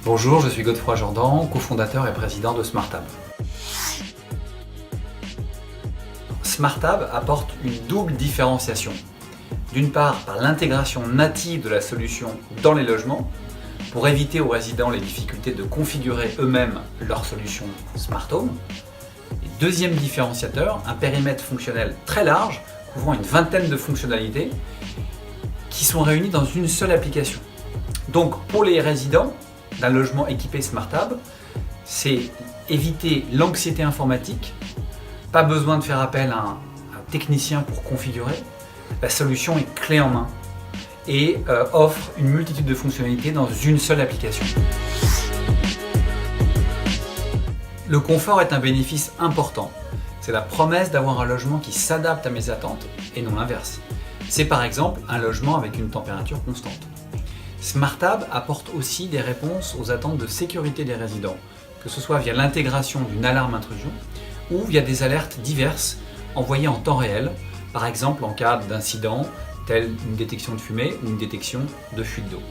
Bonjour, je suis Godefroy Jordan, cofondateur et président de SmartHab. SmartHab apporte une double différenciation. D'une part, par l'intégration native de la solution dans les logements, pour éviter aux résidents les difficultés de configurer eux-mêmes leur solution Smart Home. Et deuxième différenciateur, un périmètre fonctionnel très large, couvrant une vingtaine de fonctionnalités, qui sont réunies dans une seule application. Donc pour les résidents d'un logement équipé SmartHab, c'est éviter l'anxiété informatique, pas besoin de faire appel à un technicien pour configurer, la solution est clé en main et offre une multitude de fonctionnalités dans une seule application. Le confort est un bénéfice important. C'est la promesse d'avoir un logement qui s'adapte à mes attentes et non l'inverse. C'est par exemple un logement avec une température constante. SmartHab apporte aussi des réponses aux attentes de sécurité des résidents, que ce soit via l'intégration d'une alarme intrusion ou via des alertes diverses envoyées en temps réel, par exemple en cas d'incident tel une détection de fumée ou une détection de fuite d'eau.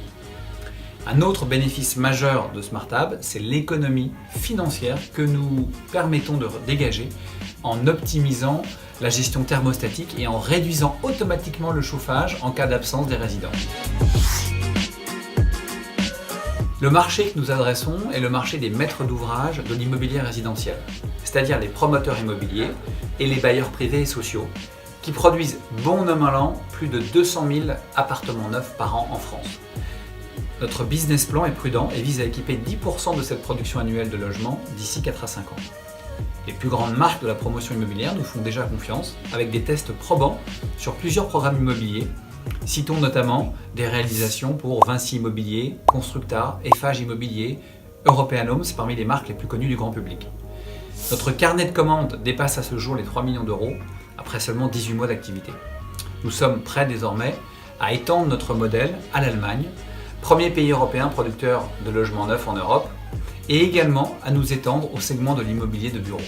Un autre bénéfice majeur de SmartHab, c'est l'économie financière que nous permettons de dégager en optimisant la gestion thermostatique et en réduisant automatiquement le chauffage en cas d'absence des résidents. Le marché que nous adressons est le marché des maîtres d'ouvrage de l'immobilier résidentiel, c'est-à-dire les promoteurs immobiliers et les bailleurs privés et sociaux, qui produisent bon an mal an plus de 200 000 appartements neufs par an en France. Notre business plan est prudent et vise à équiper 10% de cette production annuelle de logements d'ici 4 à 5 ans. Les plus grandes marques de la promotion immobilière nous font déjà confiance avec des tests probants sur plusieurs programmes immobiliers. Citons notamment des réalisations pour Vinci Immobilier, Constructa, Eiffage Immobilier, European Homes, parmi les marques les plus connues du grand public. Notre carnet de commandes dépasse à ce jour les 3 millions d'euros après seulement 18 mois d'activité. Nous sommes prêts désormais à étendre notre modèle à l'Allemagne, premier pays européen producteur de logements neufs en Europe, et également à nous étendre au segment de l'immobilier de bureau.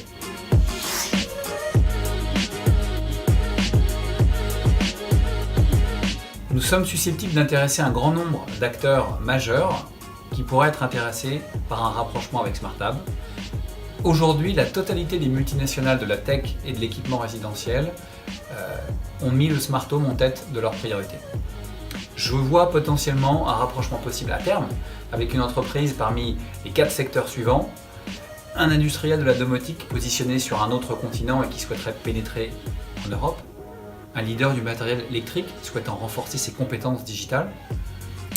Nous sommes susceptibles d'intéresser un grand nombre d'acteurs majeurs qui pourraient être intéressés par un rapprochement avec SmartHab. Aujourd'hui, la totalité des multinationales de la tech et de l'équipement résidentiel ont mis le Smart Home en tête de leurs priorités. Je vois potentiellement un rapprochement possible à terme avec une entreprise parmi les 4 secteurs suivants. Un industriel de la domotique positionné sur un autre continent et qui souhaiterait pénétrer en Europe. Un leader du matériel électrique souhaitant renforcer ses compétences digitales.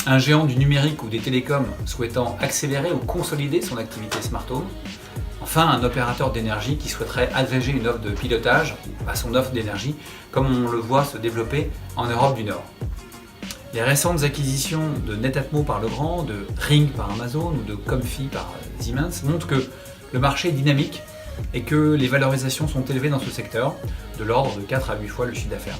Un géant du numérique ou des télécoms souhaitant accélérer ou consolider son activité Smart Home. Enfin, un opérateur d'énergie qui souhaiterait agréger une offre de pilotage à son offre d'énergie, comme on le voit se développer en Europe du Nord. Les récentes acquisitions de Netatmo par Legrand, de Ring par Amazon ou de Comfy par Siemens montrent que le marché est dynamique et que les valorisations sont élevées dans ce secteur, de l'ordre de 4 à 8 fois le chiffre d'affaires.